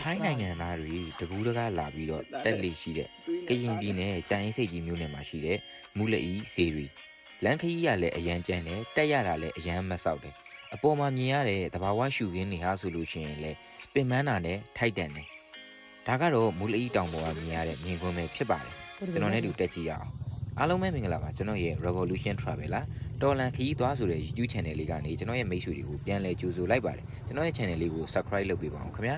ထိုင်းနိုင်ငံသားတွေတကူးတကားလာပြီးတော့တက်လေရှိတဲ့ကရင်ပြည်နယ်ကြိုင်းစိတ်ကြီးမြို့နယ်မှာရှိတဲ့မူလအီဇေရီလန်ခကြီးရလည်းအရန်ကျန်းတယ်တက်ရတာလည်းအရန်မဆောက်တယ်အပေါ်မှာမြင်ရတဲ့တဘာဝရှုခင်းတွေဟာဆိုလို့ရှိရင်လည်းပင်မန်းတာနဲ့ထိုက်တန်တယ်ဒါကတော့မူလအီတောင်ပေါ်မှာမြင်ရတဲ့မြင်ကွင်းပဲဖြစ်ပါတယ်ကျွန်တော်နဲ့တူတက်ကြည့်ရအောင်အားလုံးပဲမင်္ဂလာပါကျွန်တော်ရဲ့ Revolution Traveler တော်လန်ခရီးသွားဆိုတဲ့ YouTube Channel လေးကနေကျွန်တော်ရဲ့မိတ်ဆွေတွေကိုပြန်လည်ကြိုဆိုလိုက်ပါတယ်ကျွန်တော်ရဲ့ Channel လေးကို Subscribe လုပ်ပေးပါအောင်ခင်ဗျာ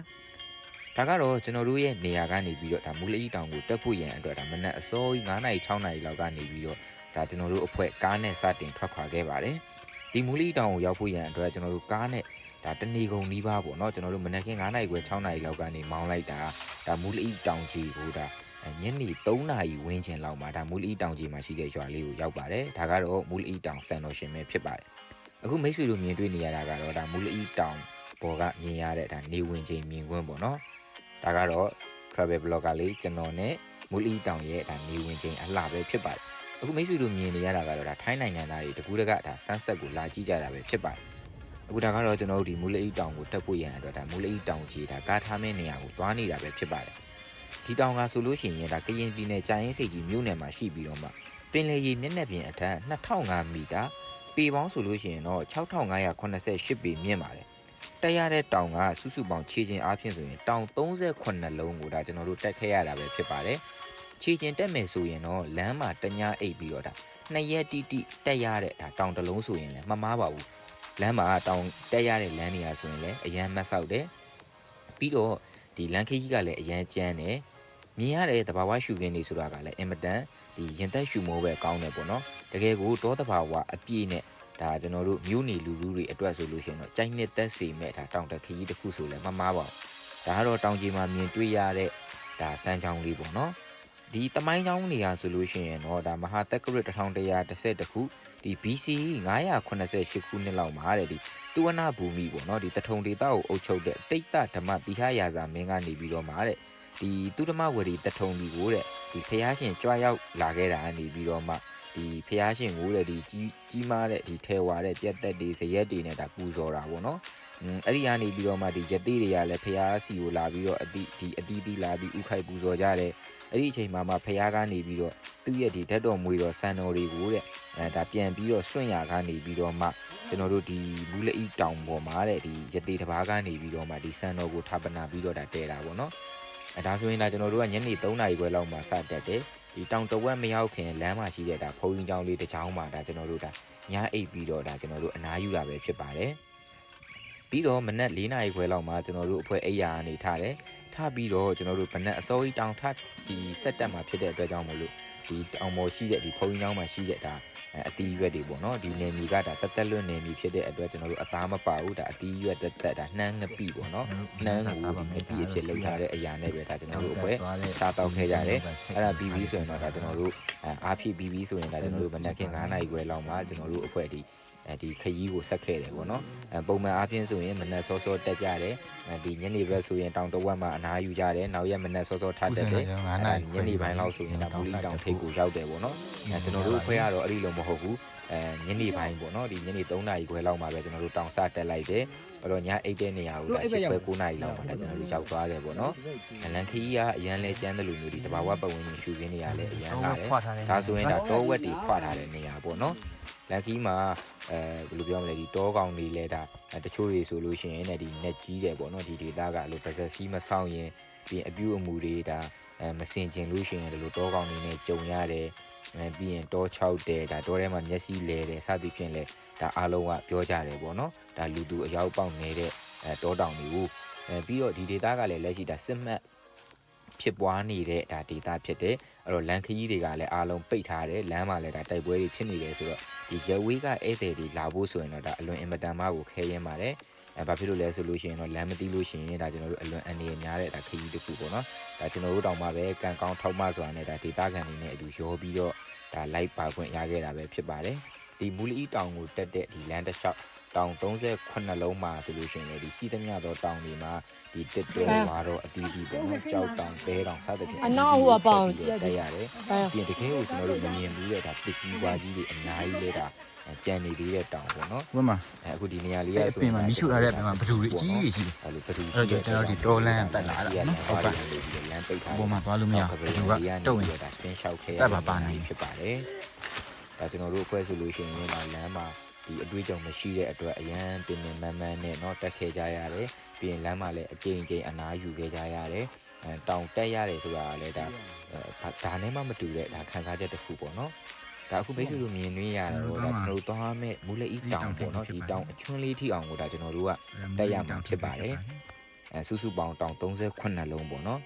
ဒါကတော့ကျွန်တော်တို့ရဲ့နေရာကနေပြီးတော့ဒါမူလအီတောင်ကိုတက်ဖို့ရန်အတွက်ဒါမနက်အစောကြီး9နာရီ6နာရီလောက်ကနေပြီးတော့ဒါကျွန်တော်တို့အဖွဲ့ကားနဲ့စတင်ထွက်ခွာခဲ့ပါတယ်ဒီမူလအီတောင်ကိုရောက်ဖို့ရန်အတွက်ကျွန်တော်တို့ကားနဲ့ဒါတနေကုန်နီးပါးပေါ့နော်ကျွန်တော်တို့မနက်ခင်း9နာရီခွဲ6နာရီလောက်ကနေမောင်းလိုက်တာဒါမူလအီတောင်ကြီးကိုဒါညနေ3နာရီဝန်းကျင်လောက်မှာဒါမူလအီတောင်ကြီးမှာရှိတဲ့ရွာလေးကိုရောက်ပါတယ်ဒါကတော့မူလအီတောင်စံတော်ရှင်ပဲဖြစ်ပါတယ်အခုမိတ်ဆွေတို့မြင်တွေ့နေရတာကတော့ဒါမူလအီတောင်ပေါ်ကမြင်ရတဲ့ဒါနေဝင်ချိန်မြင်ကွင်းပေါ့နော်ဒါကတော့ travel blogger လေးကျွန်တော်နဲ့မူလီတောင်ရဲ့ဒါနေဝင်ချိန်အလှပဲဖြစ်ပါတယ်အခုမိတ်ဆွေတို့မြင်နေရတာကတော့ဒါထိုင်းနိုင်ငံသားတွေတကူးတကဒါဆန်းဆက်ကိုလာကြည့်ကြတာပဲဖြစ်ပါတယ်အခုဒါကတော့ကျွန်တော်တို့ဒီမူလီတောင်ကိုတက်ဖို့ရန်အတွက်ဒါမူလီတောင်ကြီးဒါကားထားမယ့်နေရာကိုသွားနေတာပဲဖြစ်ပါတယ်ဒီတောင်ကဆိုလို့ရှိရင်ဒါကရင်ပြည်နယ်ကြာရင်စိတ်ကြီးမြို့နယ်မှာရှိပြီးတော့မှပင်လယ်ရေမျက်နှာပြင်အထက်2005မီတာပေပေါင်းဆိုလို့ရှိရင်တော့6588ပေမြင့်ပါတယ်တက်ရတဲ့တောင်ကစုစုပေါင်းခြေချင်းအားဖြင့်ဆိုရင်တောင်38လုံးကိုဒါကျွန်တော်တို့တက်ခဲ့ရတာပဲဖြစ်ပါတယ်ခြေချင်းတက်မယ်ဆိုရင်တော့လမ်းမှာတညအိပ်ပြီးတော့ဒါ2ရက်တိတိတက်ရတဲ့ဒါတောင်တစ်လုံးဆိုရင်လည်းမမားပါဘူးလမ်းမှာတောင်တက်ရတဲ့လမ်းနေရာဆိုရင်လည်းအရန်မဆောက်တယ်ပြီးတော့ဒီလမ်းခကြီးကလည်းအရန်ကျန်းတယ်မြင်ရတဲ့တဘာဝရှုခင်းတွေဆိုတာကလည်းအင်မတန်ဒီရင်သက်ရှုမိုးပဲကောင်းတယ်ပေါ့နော်တကယ်ကိုတောတဘာဝအပြည့်နဲ့ဒါကျွန်တော်တို့မြို့နေလူလူတွေအတွက်ဆိုလို့ရှိရင်တော့ကြိုက်နှစ်သက်စေမဲ့ဒါတောင်တက်ခရီးတစ်ခုဆိုလည်းမမားပါဘူးဒါကတော့တောင်ကြီးမှာမြင်တွေ့ရတဲ့ဒါစမ်းချောင်းလေးပေါ့နော်ဒီတမိုင်းချောင်းနေရာဆိုလို့ရှိရင်တော့ဒါမဟာတက္ကရာ1112ခုဒီ BC 988ခုနှစ်လောက်မှာတဲ့ဒီတူဝနာဘူမိပေါ့နော်ဒီတထုံဒေသကိုအုပ်ချုပ်တဲ့တိတ်တဓမ္မတိဟရာဇာမင်းကနေပြီးတော့မှာတဲ့ဒီတူဓမ္မဝရီတထုံဒီကိုတဲ့ဒီဖျားရှင်ကြွားရောက်လာခဲ့တာကနေပြီးတော့မှဒီဖျားရှင်ကိုတဲ့ဒီကြီးမားတဲ့ဒီထဲဝါတဲ့ပြက်သက်တွေဇရက်တွေနဲ့ဒါပူဇော်တာပေါ့နော်အဲ့ဒီကနေပြီးတော့မှဒီယတိတွေကလည်းဖျားစီကိုလာပြီးတော့အတီးလာပြီးဥခိုက်ပူဇော်ကြတယ်အဲ့ဒီအချိန်မှာမှဖျားကနေပြီးတော့သူ့ရဲ့ဒီဓာတ်တော်မွေတော်စံတော်တွေကိုတဲ့ဒါပြန်ပြီးတော့စွန့်ရကနေပြီးတော့မှကျွန်တော်တို့ဒီမူလအီတောင်ပေါ်မှာတဲ့ဒီယတိတစ်ပါးကနေပြီးတော့မှဒီစံတော်ကိုထာပနာပြီးတော့ဒါတဲတာပေါ့နော်ဒါဆိုရင်ဒါကျွန်တော်တို့ကညနေ3နာရီခွဲလောက်မှာစတက်တယ်ဒီတောင်တဝက်မရောက်ခင်လမ်းမှာရှိတဲ့ဒါဖုံးရင်ကျောင်းလေးတစ်ချောင်းမှာဒါကျွန်တော်တို့ဒါညအိပ်ပြီးတော့ဒါကျွန်တော်တို့အနားယူတာပဲဖြစ်ပါတယ်ပြီးတော့မနက်4နာရီခွဲလောက်မှာကျွန်တော်တို့အဖွဲ့အိယာကနေထားတယ်ထားပြီးတော့ကျွန်တော်တို့မနက်အစောကြီးတောင်ထဒီဆက်တက်မှာဖြစ်တဲ့အတွက်ကြောင့်မလို့ဒီတောင်ပေါ်ရှိတဲ့ဒီဖုံးရင်ကျောင်းမှာရှိတဲ့ဒါအတီးရွက်တွေပေါ့နော်ဒီနယ်မြေကဒါတက်တက်လွတ်နယ်မြေဖြစ်တဲ့အတွက်ကျွန်တော်တို့အသားမပါဘူးဒါအတီးရွက်တက်ဒါနှမ်းငပိပေါ့နော်နှမ်းကိုငပိအဖြစ်လောက်ထားတဲ့အရာနဲ့ပဲဒါကျွန်တော်တို့အဖွဲ့စားတောက်ခဲ့ကြတယ်အဲ့ဒါ BB ဆိုရင်တော့ဒါကျွန်တော်တို့အားဖြည့် BB ဆိုရင်ဒါကျွန်တော်တို့မနက်ခင်း9နာရီခွဲလောက်မှာကျွန်တော်တို့အဖွဲ့ဒီခရီးကိုဆက်ခဲ့တယ်ပေါ့နော်ပုံမှန်အားဖြင့်ဆိုရင်မနက်စောစောတက်ကြတယ်ဒီညနေဘက်ဆိုရင်တောင်တဝက်မှာအနားယူကြတယ်နောက်ရက်မနက်စောစောထတက်တယ်ညနေပိုင်းလောက်ဆိုရင်ဒါမူလီတောင်ထိပ်ကိုရောက်တယ်ပေါ့နော်ကျွန်တော်တို့ဖွဲ့ကတော့အဲ့ဒီလိုမဟုတ်ဘူးညနေပိုင်းပေါ့နော်ဒီညနေ3နာရီခွဲလောက်မှာပဲကျွန်တော်တို့တောင်စတက်လိုက်တယ်အဲ့တော့ညအိတ်တဲ့နေရာကိုဒါ7ခွဲ9နာရီလောက်မှာဒါကျွန်တော်တို့ရောက်သွားတယ်ပေါ့နော်လန်ခီကအရန်လဲကျန်းတယ်လို့မျိုးဒီတဘာဝပတ်ဝန်းကျင်ရှုခင်းနေရလဲအရန်လာတယ်ဒါဆိုရင်ဒါတောဝက်တွေခွာထားတဲ့နေရာပေါ့နော်လန်ခီမှာဘယ်လိုပြောမလဲဒီတောကောင်တွေလဲဒါတချို့တွေဆိုလို့ရှိရင်လည်းဒီnetကြီးတယ်ပေါ့နော်ဒီဒေသကအဲ့လိုပါဇက်စီးမဆောင်ရင်ပြီးအပြူအမူတွေဒါမစင်ကျင်လို့ရှိရင်ဒီလိုတောကောင်တွေနဲ့ကြုံရတယ်ပြီးရင်တော6တယ်ဒါတောထဲမှာမျက်စိလဲတယ်စသည်ဖြင့်လဲဒါအားလုံးကပြောကြတယ်ပေါ့နော်ဒါလူသူအရောက်ပေါက်နေတဲ့တောတောင်တွေကိုပြီးတော့ဒီဒေသကလည်းလက်ရှိဒါစစ်မှတ်ဖြစ်ပွားနေတဲ့ဒါဒေတာဖြစ်တယ်အဲ့တော့လန်ခကြီးတွေကလည်းအားလုံးပိတ်ထားတယ်လမ်းမှာလည်းဒါတိုက်ပွဲတွေဖြစ်နေတယ်ဆိုတော့ဒီရဝေးကဧည့်သည်တွေလာဖို့ဆိုရင်တော့ဒါအလွန်အင်မတန်မှကိုခဲရင်ပါတယ်ဘာဖြစ်လို့လဲဆိုလို့ရှိရင်တော့လမ်းမသိလို့ရှိရင်ဒါကျွန်တော်တို့အလွန်အနေများတဲ့ဒါခကြီးတစ်ခုပေါ့နော်ဒါကျွန်တော်တို့တောင်မှပဲကံကောင်းထောက်မစွာနဲ့ဒါဒေတာခံတွေနဲ့အတူရောပြီးတော့ဒါလိုက်ပါခွင့်ရခဲ့တာပဲဖြစ်ပါတယ်ဒီမူလီတောင်ကိုတက်တဲ့ဒီလမ်းတစ်လျှောက် တောင်38လုံးမှာဆိုလို့ရှိရင်ဒီရှိသမျှသောတောင်တွေမှာဒီတစ်တော်ဝါတော့အတီးတီးပေါ့နော်ကြောက်တောင်တဲတောင်စသဖြင့်တက်ရတယ်ပြင်တကယ်ကိုကျွန်တော်တို့မမြင်ဘူးတဲ့ဒါတစ်ကြီးဝါကြီးတွေအများကြီးလဲဒါကြံနေသေးတဲ့တောင်ပေါ့နော်ဟုတ်မှာအခုဒီနေရာလေးကဆိုရင်မီးရှို့ထားတဲ့ပြင်မှာဘဒူတွေအကြီးကြီးရှိတယ်အဲ့လိုဘဒူအဲ့တော့ကျွန်တော်ဒီတော်လန်းပတ်လာတာနော်ဟုတ်ပါလမ်းပိတ်ထားပေါ်မှာသွားလို့မရဘူးဘဒူကတုတ်ရင်ဒါဆင်းလျှောက်ခဲ့ရပါနိုင်ဖြစ်ပါတယ်ဒါကျွန်တော်တို့အဖွဲ့ဆိုလို့ရှိရင်တော့လမ်းမှာဒီအတွေ့အကြုံမရှိတဲ့အတွက်အရန်ပင်ပင်မန်းမန်းနဲ့เนาะတက်ခဲ့ကြရတယ်ပြီးရင်လမ်းမှာလည်းအကျဉ်းချင်းအနားယူခဲ့ကြရတယ်တောင်တက်ရတယ်ဆိုတာကလည်းဒါနဲ့မှမတူတဲ့ဒါခန်းစားချက်တစ်ခုပေါ့နော်ဒါအခုမိတ်ဆွေတို့မြင်နေရတော့ဒါကျွန်တော်တို့သွားမဲ့မူလက်ဤတောင်ပေါ့နော်ဒီတောင်အချွန်းလေးထိအောင်ကိုဒါကျွန်တော်တို့ကတက်ရမှာဖြစ်ပါတယ်စုစုပေါင်းတောင်38လုံးပေါ့နော်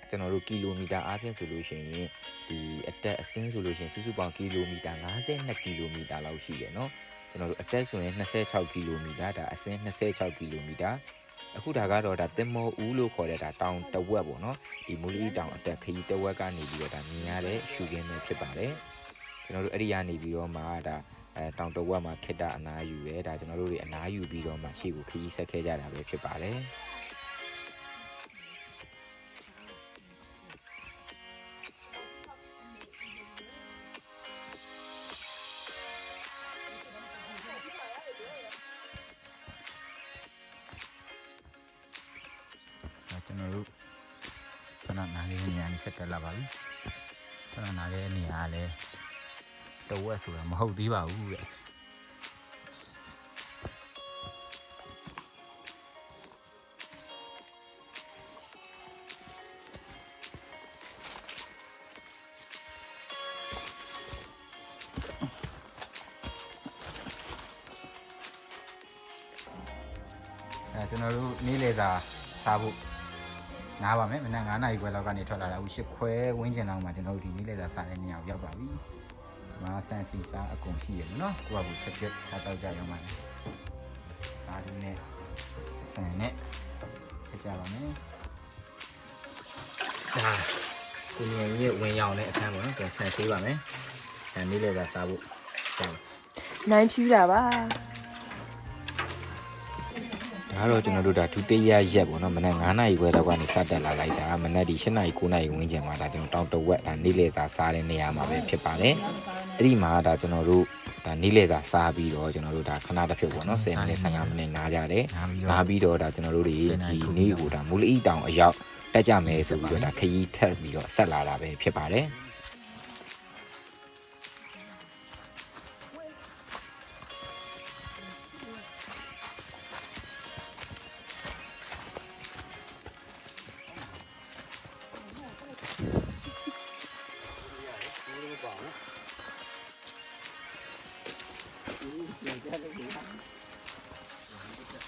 ကျွန်တော်တို့ကီလိုမီတာအားဖြင့်ဆိုလို့ရှိရင်ဒီအတက်အဆင်းဆိုလို့ရှိရင်စုစုပေါင်းကီလိုမီတာ52ကီလိုမီတာလောက်ရှိတယ်เนาะကျွန်တော်တို့အတက်ဆိုရင်26ကီလိုမီတာဒါအဆင်း26ကီလိုမီတာအခုဒါကတော့ဒါတင်မောဦးလို့ခေါ်တဲ့ဒါတောင်တဝက်ပေါ့เนาะဒီမူလီတောင်အတက်ခရီးတဝက်ကနေပြီးတော့ဒါမြင်ရတဲ့ရှုခင်းပဲဖြစ်ပါတယ်ကျွန်တော်တို့အဲ့ဒီကနေပြီးတော့မှဒါတောင်တဝက်မှာခိတ္တအနားယူရဲဒါကျွန်တော်တို့တွေအနားယူပြီးတော့မှရှေ့ကိုခရီးဆက်ခဲ့ကြတာပဲဖြစ်ပါတယ်ကျွန်တော်တို့ခဏနားလေးနေရာနဲ့ဆက်တက်လာပါပြီကျွန်တော်နားလေးနေရာလည်းတဝက်ဆိုတာမဟုတ်သေးပါဘူးတဲ့ကျွန်တော်တို့နေ့လည်စာစားဖို့နားပါမယ်မနက်9:00 နာရီခွဲလောက်ကနေထွက်လာတာအခု10:00ခွဲဝန်းကျင်လောက်မှာကျွန်တော်တို့ဒီနေ့လည်စာစားတဲ့နေရာကိုရောက်ပါပြီဒီမှာဆန်စီစားအကုန်ရှိရမယ်နော်ကိုကကိုချက်ပြတ်စားတော့ကြရအောင်ပါဒါဒီနဲ့ဆန်နဲ့ချက်ကြပါမယ်ဒါကိုငယ်ကြီးဝင်ရောက်တဲ့အခန်းပေါ့နော်ပြန်ဆန်ဆေးပါမယ်နေ့လည်စာစားဖို့နိုင်ချူတာပါဒါကတော့ကျွန်တော်တို့ဒါဒုတိယရက်ပေါ့နော်မနက်9:00 နာရီခွဲလောက်ကနေစတက်လာလိုက်တာမနက်ဒီ7:00 နာရီ9:00 နာရီဝန်းကျင်မှာဒါကျွန်တော်တောင်တဝက်ဒါနေ့လည်စာစားတဲ့နေရာမှာပဲဖြစ်ပါတယ်အဲ့ဒီမှာဒါကျွန်တော်တို့ဒါနေ့လည်စာစားပြီးတော့ကျွန်တော်တို့ဒါခဏတစ်ဖြုတ်ပေါ့နော်10မိနစ်15မိနစ်နားကြတယ်နားပြီးတော့ဒါကျွန်တော်တို့တွေဒီနေ့ကိုဒါမူလီတောင်အရောက်တက်ကြမယ်ဆိုပြီးတော့ဒါခရီးထက်ပြီးတော့ဆက်လာတာပဲဖြစ်ပါတယ်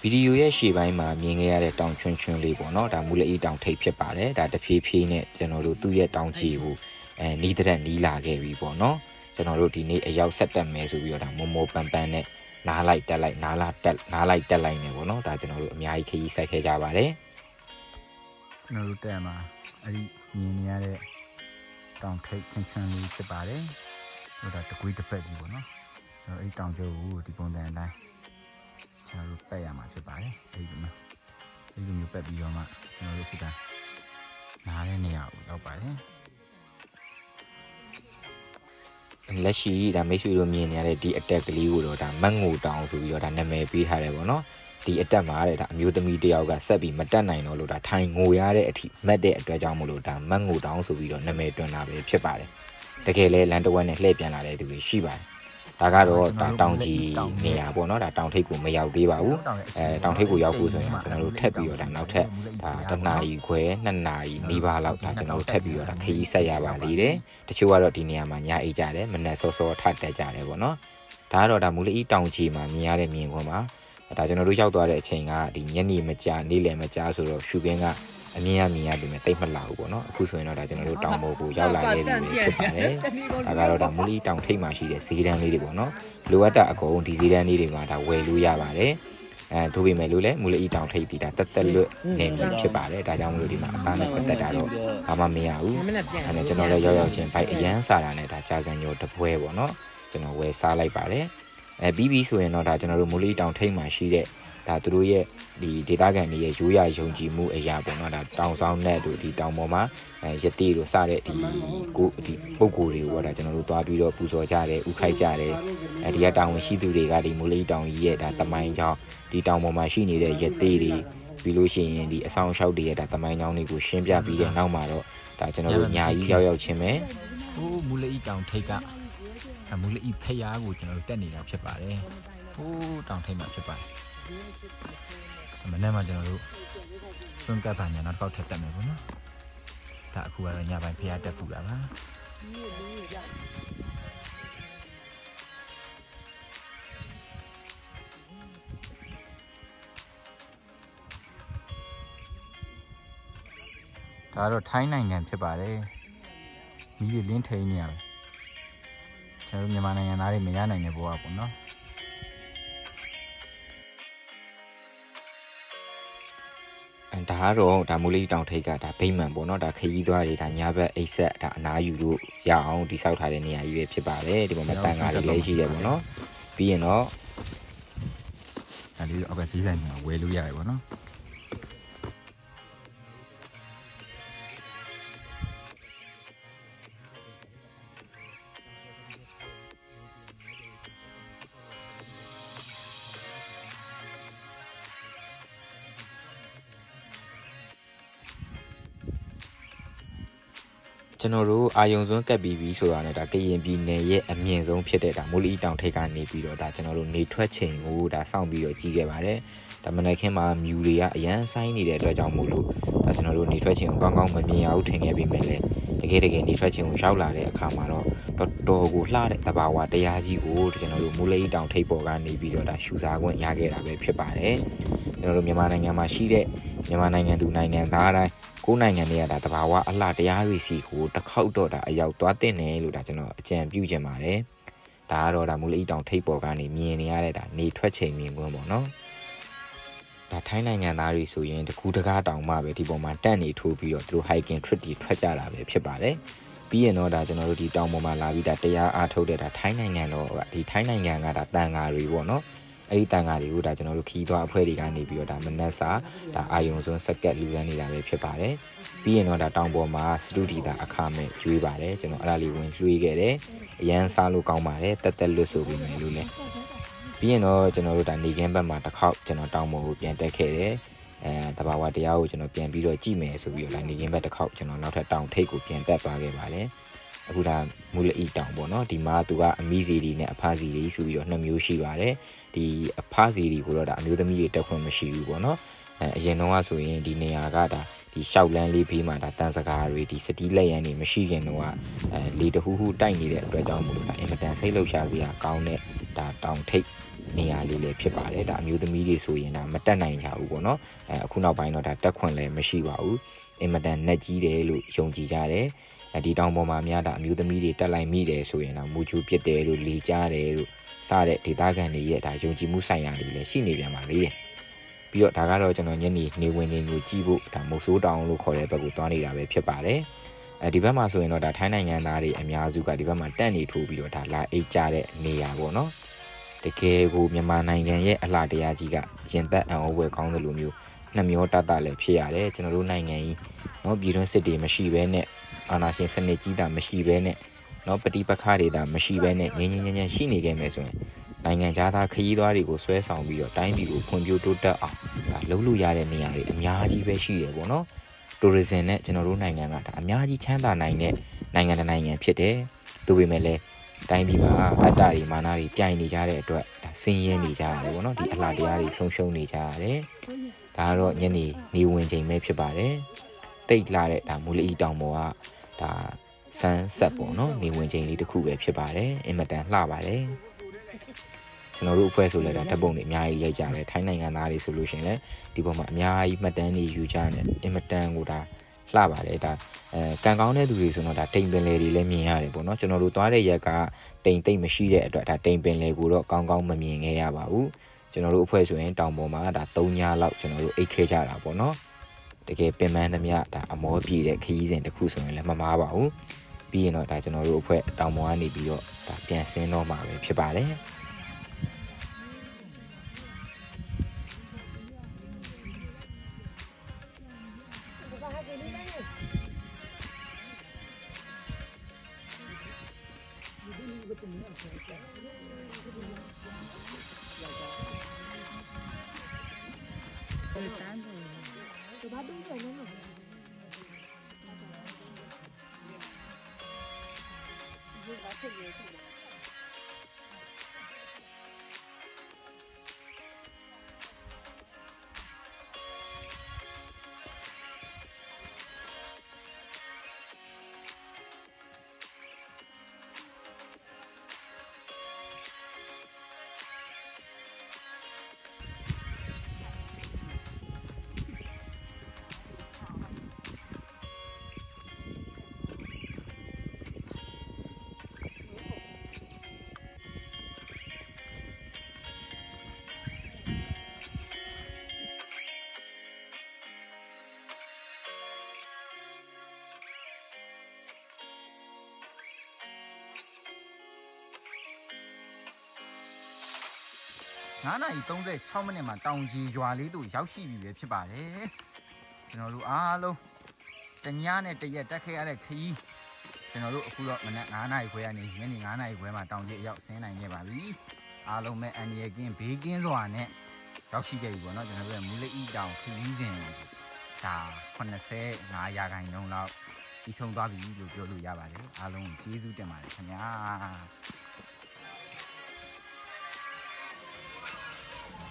ဗီဒီယိုရဲ့ရှေ့ပိုင်းမှာမြင်ခဲ့ရတဲ့တောင်ချွန်းချွန်းလေးပေါ့နော်ဒါမူလအေးတောင်ထိပ်ဖြစ်ပါတယ်ဒါတဖြည်းဖြည်းနဲ့ကျွန်တော်တို့သူ့ရဲ့တောင်ကြီးကိုနီးတဲ့နီးလာခဲ့ပြီပေါ့နော်ကျွန်တော်တို့ဒီနေ့အရောက်ဆက်တက်မယ်ဆိုပြီးတော့ဒါမောမောပန်ပန်နဲ့နားလိုက်တက်လိုက်နားလိုက်တက်လိုက်နေပေါ့နော်ဒါကျွန်တော်တို့အများကြီးခရီးဆက်ခဲ့ကြပါတယ်ကျွန်တော်တို့တက်မှာအဲ့ဒီမြင်နေရတဲ့တောင်ထိပ်ချွန်းချွန်းလေးဖြစ်ပါတယ်ဟိုဒါတကွေးတစ်ပတ်ကြီးပေါ့နော်အဲ့ဒီတောင်ကျိုးကိုဒီပုံစံအတိုင်းကျွန်တော်တို့ပက်ရမှာဖြစ်ပါတယ်အဲ့ဒီမှာအဲ့ဒီမျိုးပက်ပြီးတော့မှကျွန်တော်တို့ခုတာနားတဲ့နေရာကိုရောက်ပါတယ်လက်ရှိဒါမိတ်ဆွေတို့မြင်နေရတဲ့ဒီအတက်ကလေးကိုတော့ဒါမတ်ငိုတောင်ဆိုပြီးတော့ဒါနာမည်ပေးထားတယ်ပေါ့နော်ဒီအတက်မှာတဲ့ဒါအမျိုးသမီးတယောက်ကဆက်ပြီးမတက်နိုင်တော့လို့ဒါထိုင်ငိုရတဲ့အထိမတ်တဲ့အတွက်ကြောင့်မလို့ဒါမတ်ငိုတောင်ဆိုပြီးတော့နာမည်တွင်လာပဲဖြစ်ပါတယ်တကယ်လဲလန်တဝက်နဲ့လှည့်ပြန်လာတဲ့သူတွေရှိပါတယ်ဒါကတော့ဒါတောင်ကြီးနေရာပေါ့နော်ဒါတောင်ထိပ်ကိုမရောက်သေးပါဘူးတောင်ထိပ်ကိုရောက်ဖို့ဆိုရင်ကျွန်တော်တို့ထပ်ပြီးတော့ဒါနောက်ထပ်ဒါ1နာရီခွဲ2နာရီနီးပါးလောက်ဒါကျွန်တော်တို့ထပ်ပြီးတော့ဒါခရီးဆက်ရပါသေးတယ်တချို့ကတော့ဒီနေရာမှာညအိတ်ကြတယ်မနက်စောစောထတက်ကြတယ်ပေါ့နော်ဒါကတော့ဒါမူလီတောင်ကြီးမှာမြင်ရတဲ့မြင်ကွင်းပါဒါကျွန်တော်တို့ရောက်သွားတဲ့အချိန်ကဒီညနေမကြာနေ့လယ်မကြာဆိုတော့ရှုခင်းကအမြင်ရပြီမဲ့တိတ်မလာဘူးပေါ့နော်အခုဆိုရင်တော့ဒါကျွန်တော်တို့တောင်ပေါ်ကိုရောက်လာခဲ့ပြီဖြစ်ပါတယ်ဒါကတော့ဒါမူလီတောင်ထိပ်မှာရှိတဲ့ဈေးတန်းလေးတွေပေါ့နော်လိုအပ်တာအကုန်ဒီဈေးတန်းလေးတွေမှာဒါဝယ်လို့ရပါတယ်ထို့ပေမဲ့လို့လည်းမူလီတောင်ထိပ်တီဒါတက်လွတ်နေပြီဖြစ်ပါတယ်ဒါကြောင့်မလို့ဒီမှာအသားနဲ့ပတ်သက်တာတော့ဘာမှမရဘူးအဲနဲ့ကျွန်တော်လည်းရောက်ချင်းဘိုက်အရန်စားတာနဲ့ဒါကြာစံညိုတပွဲပေါ့နော်ကျွန်တော်ဝယ်စားလိုက်ပါတယ် ပြီးပြီးဆိုရင်တော့ဒါကျွန်တော်တို့မိုးလေးတောင်ထိပ်မှာရှိတဲ့ဒါသူတို့ရဲ့ဒီဒေသခံတွေရဲ့ရိုးရာယုံကြည်မှုအရာပေါ့နော်ဒါတောင်ဆောင်နဲ့တို့ဒီတောင်ပေါ်မှာရတိတို့စတဲ့ဒီပုံကိုယ်တွေကိုဒါကျွန်တော်တို့တွားပြီးတော့ပူဇော်ကြတယ်ဥခိုက်ကြတယ်ဒီကတောင်ဝင်ရှိသူတွေကဒီမိုးလေးတောင်ကြီးရဲ့ဒါတမိုင်းကြောင်းဒီတောင်ပေါ်မှာရှိနေတဲ့ရတိတွေပြီးလို့ရှိရင်ဒီအဆောင်ရှောက်တွေရဲ့ဒါတမိုင်းကြောင်းတွေကိုရှင်းပြပြီးတဲ့နောက်မှာတော့ဒါကျွန်တော်တို့ညာကြီးရောက်ချင်းပဲဟိုးမူလီတောင်ထိပ်ကမူလီဖျားကိုကျွန်တော်တို့တက်နေတာဖြစ်ပါတယ်ဟိုးတောင်ထိပ်မှာဖြစ်ပါတယ်မနေ့မှကျွန်တော်တို့စွန့်ကပ်ပါညာနောက်တစ်ခေါက်ထပ်တက်မယ်ပေါ့နော်ဒါအခုကတော့ညပိုင်းဖျားတက်ဖူးတာပါဒါတော့ထိုင်းနိုင်ငံဖြစ်ပါတယ်မီးလင်းထိန်နေရပဲကျွန်တော်မြန်မာနိုင်ငံသားတွေမရနိုင်တဲ့ဘဝပေါ့နော်ဒါကတော့ဒါမိုးလေးတောင်ထိပ်ကဒါဗိမှန်ပေါ့နော်ဒါခရီးသွားတွေဒါညာဘက်အိတ်ဆက်ဒါအနားယူလို့ရအောင်တိဆောက်ထားတဲ့နေရာကြီးပဲဖြစ်ပါတယ်ဒီပေါ်မှာတန်ကားလေးလည်းရှိတယ်ပေါ့နော်ပြီးရင်တော့ဒါလေးအောက်ကဈေးဆိုင်မှာဝယ်လို့ရတယ်ပေါ့နော်ကျွန်တော်တို့အာယုံစွန်းကပ်ပြီးပြီဆိုတာနဲ့ဒါကရင်ပြည်နယ်ရဲ့အမြင့်ဆုံးဖြစ်တဲ့ဒါမိုးလီတောင်ထိပ်ကနေပြီးတော့ဒါကျွန်တော်တို့နေထွက်ချိန်ကိုဒါစောင့်ပြီးတော့ကြီးခဲ့ပါတယ်ဒါမနက်ခင်းမှာမြူတွေကအရန်ဆိုင်နေတဲ့အတွက်ကြောင့်မို့လို့ဒါကျွန်တော်တို့နေထွက်ချိန်ကိုကောင်းကောင်းမမြင်ရဘူးထင်ခဲ့ပြီးမဲ့လေတကယ်နေထွက်ချိန်ကိုရောက်လာတဲ့အခါမှာတော့တော်ကိုလှတဲ့တဘာဝတရားကြီးကိုကျွန်တော်တို့မိုးလီတောင်ထိပ်ပေါ်ကနေပြီးတော့ဒါရှူစားခွင့်ရခဲ့တာပဲဖြစ်ပါတယ်ကျွန်တော်တို့မြန်မာနိုင်ငံမှာရှိတဲ့မြန်မာနိုင်ငံသူနိုင်ငံသားတိုင်းကိုယ်နိုင်ငံတွေကဒါတဘာဝအလှတရားတွေစီကိုတစ်ခေါက်တော့ဒါအရောက်သွားတင်တယ်လို့ဒါကျွန်တော်အကြံပြုချင်ပါတယ်ဒါကတော့ဒါမူလီတောင်ထိပ်ပေါ်ကနေမြင်နေရတဲ့ဒါနေထွက်ချိန်မြင်ကွန်းပေါ့နော်ဒါထိုင်းနိုင်ငံသားတွေဆိုရင်တကူတကားတောင်မှပဲဒီပေါ်မှာတက်နေထိုးပြီးတော့သူတို့ hiking trip တွေထွက်ကြတာပဲဖြစ်ပါတယ်ပြီးရင်တော့ဒါကျွန်တော်တို့ဒီတောင်ပေါ်မှာလာပြီးဒါတရားအားထုတ်တဲ့ဒါထိုင်းနိုင်ငံတော့ဒီထိုင်းနိုင်ငံကဒါတန်ဃာတွေပေါ့နော်အဲ့ဒီတန်ဃာတွေကိုဒါကျွန်တော်တို့ခီးသွားအဖွဲ့တွေကနေပြီးတော့ဒါမနက်စာဒါအာယုံစွန်းစက်ကက်လူရန်နေတာပဲဖြစ်ပါတယ်ပြီးရင်တော့ဒါတောင်ပေါ်မှာစတူဒီတာအခမဲ့ကျွေးပါတယ်ကျွန်တော်အဲ့ဒါလေးဝင်လွှေးခဲ့တယ်အရန်စားလို့ကောင်းပါတယ်တက်လွတ်ဆိုပြီးမယ်လို့လဲပြီးရင်တော့ကျွန်တော်တို့ဒါနေကင်းဘက်မှာတစ်ခေါက်ကျွန်တော်တောင်ပေါ်ကိုပြန်တက်ခဲ့တယ်တဘာဝတရားကိုကျွန်တော်ပြန်ပြီးတော့ကြည့်မယ်ဆိုပြီးတော့ဒါနေကင်းဘက်တစ်ခေါက်ကျွန်တော်နောက်ထပ်တောင်ထိပ်ကိုပြန်တက်သွားခဲ့ပါတယ်အခုဒါမူလအီတောင်ပေါ့နော်ဒီမှာသူကအမီစီဒီနဲ့အဖာစီဒီဆိုပြီးတော့နှစ်မျိုးရှိပါတယ်ဒီအဖာစီဒီကိုတော့ဒါအမျိုးသမီးတွေတက်ခွင့်မရှိဘူးပေါ့နော်အရင်တော့ဆိုရင်ဒီနေရာကဒါဒီရှောက်လန်းလေးဖေးမှာဒါတန်စကားတွေဒီစတီးလက်ရန်တွေမရှိခင်တော့လေတဟူးဟူးတိုက်နေတဲ့အတွက်ကြောင့်မို့လို့ဒါအင်မတန်စိတ်လှုပ်ရှားစရာကောင်းတဲ့ဒါတောင်ထိပ်နေရာလေးလည်းဖြစ်ပါတယ်ဒါအမျိုးသမီးတွေဆိုရင်ဒါမတက်နိုင်ကြဘူးပေါ့နော်အခုနောက်ပိုင်းတော့ဒါတက်ခွင့်လည်းမရှိပါဘူးအင်မတန်နှက်ကြီးတယ်လို့ယုံကြည်ကြတယ်ဒီတောင်ပေါ်မှာများတာအမျိုးသမီးတွေတက်လိုက်မိတယ်ဆိုရင်တော့မူချူပြစ်တယ်လို့လေကြားတယ်လို့စတဲ့ဒေသခံတွေရဲ့ဒါယုံကြည်မှုဆိုင်ရာတွေလည်းရှိနေပြန်ပါသေးတယ်ပြီးတော့ဒါကတော့ကျွန်တော်ညနေဝင်ချိန်ကိုကြည့်ဖို့ဒါမုတ်ဆိုးတောင်လို့ခေါ်တဲ့ဘက်ကိုသွားနေတာပဲဖြစ်ပါတယ်ဒီဘက်မှာဆိုရင်တော့ဒါထိုင်းနိုင်ငံသားတွေအများစုကဒီဘက်မှာတက်နေထိုးပြီးတော့ဒါလာအိတ်ကြတဲ့နေရာပေါ့နော်တကယ်ကိုမြန်မာနိုင်ငံရဲ့အလှတရားကြီးကရင်သက်အံ့ဩဖွယ်ကောင်းသလိုမျိုးနှမျောတတ်လည်းဖြစ်ရတယ်ကျွန်တော်တို့နိုင်ငံကြီးเนาะပြည်တွင်းစစ်တွေမရှိဘဲနဲ့အာဏာရှင်စနစ်ကြီးတာမရှိဘဲနဲ့เนาะပဋိပက္ခတွေတာမရှိဘဲနဲ့ငြိမ်းချမ်းရှိနေခဲ့မယ်ဆိုရင်နိုင်ငံသားခရီးသွားတွေကိုဆွဲဆောင်ပြီးတော့တိုင်းပြည်ကိုဖွံ့ဖြိုးတိုးတက်အောင်ဒါလုပ်လို့ရတဲ့နေရာတွေအများကြီးပဲရှိတယ်ပေါ့နော်တိုရစ်ဇမ်နဲ့ကျွန်တော်တို့နိုင်ငံကဒါအများကြီးချမ်းသာနိုင်တဲ့နိုင်ငံတစ်နိုင်ငံဖြစ်တယ်ဒါပေမဲ့လည်းတိုင်းပြည်မှာအတ္တတွေမာနတွေပြိုင်နေကြတဲ့အတွက်ဒါဆင်းရဲနေကြရတယ်ပေါ့နော်ဒီအလှတရားတွေဆုံးရှုံးနေကြရတယ်ဒါကတော့ညနေဝင်ချိန်ပဲဖြစ်ပါတယ်တိတ်လာတဲ့ဒါမူလီတောင်ပေါ်ကဒါဆန်းဆက်ပေါ့နော်နေဝင်ချိန်လေးတစ်ခုပဲဖြစ်ပါတယ်အင်မတန်လှပါတယ်ကျွန်တော်တို့အဖွဲ့ဆိုလဲဒါဓာတ်ပုံတွေအများကြီးရိုက်ကြတယ်ထိုင်းနိုင်ငံသားတွေဆိုလို့ရှိရင်လည်းဒီပေါ်မှာအများကြီးမှတ်တမ်းတွေယူကြတယ်အင်မတန်ကိုဒါလှပါတယ်ဒါကန်ကောင်းတဲ့သူတွေဆိုတော့ဒါတိမ်ပင်လေတွေလည်းမြင်ရတယ်ပေါ့နော်ကျွန်တော်တို့သွားတဲ့ရက်ကတိမ်သိမ့်မရှိတဲ့အတွက်ဒါတိမ်ပင်လေကိုတော့ကောင်းကောင်းမမြင်ခဲ့ရပါဘူးကျွန်တော်တို့အဖွဲ့ဆိုရင်တောင်ပေါ်မှာဒါ3ညလောက်ကျွန်တော်တို့အိတ်ခဲကြတာပေါ့နော်တကယ်ပင်ပန်းသမျှဒါအမောပြည့်တဲ့ခရီးစဉ်တစ်ခုဆိုရင်လည်းမမားပါဘူးပြီးရင်တော့ဒါကျွန်တော်တို့အဖွဲ့တောင်ပေါ်ကနေပြီးတော့ဒါပြန်ဆင်းတော့မှာပဲဖြစ်ပါတယ် 9:36 မိနစ်မှာတောင်ကြီးရွာလေးတို့ရောက်ရှိပြီပဲဖြစ်ပါတယ်ကျွန်တော်တို့အားလုံးတညနဲ့တရက်တက်ခဲ့ရတဲ့ခရီးကျွန်တော်တို့အခုတော့မနက်9:00 နာရီခွဲကနေညနေ9:00 နာရီခွဲမှာတောင်ကြီးအရောက်ဆင်းနိုင်ခဲ့ပါပြီအားလုံးပဲအန်ဒီရကင်းဘေးကင်းစွာနဲ့ရောက်ရှိခဲ့ပြီပေါ့နော်ကျွန်တော်တို့ရဲ့မူလအီတောင်ခရီးစဉ်ဒါ85%လောက်ပြီးဆုံးသွားပြီလို့ပြောလို့ရပါတယ်အားလုံးကျေးဇူးတင်ပါတယ်ခင်ဗျာ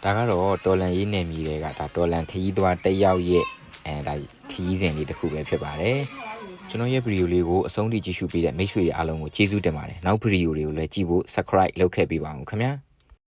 ဒါကတော့တော်လန်ရေးနယ်မြေတွေကဒါတော်လန်ခရီးသွားတက်ရောက်ရဲ့ဒါခရီးစဉ်လေးတစ်ခုပဲဖြစ်ပါတယ်ကျွန်တော်ရဲ့ဗီဒီယိုလေးကိုအဆုံးထိကြည့်ရှုပေးတဲ့မိတ်ဆွေတွေအားလုံးကိုကျေးဇူးတင်ပါတယ်နောက်ဗီဒီယိုတွေကိုလည်းကြည့်ဖို့ subscribe လုပ်ခဲ့ပေးပါဦးခင်ဗျာ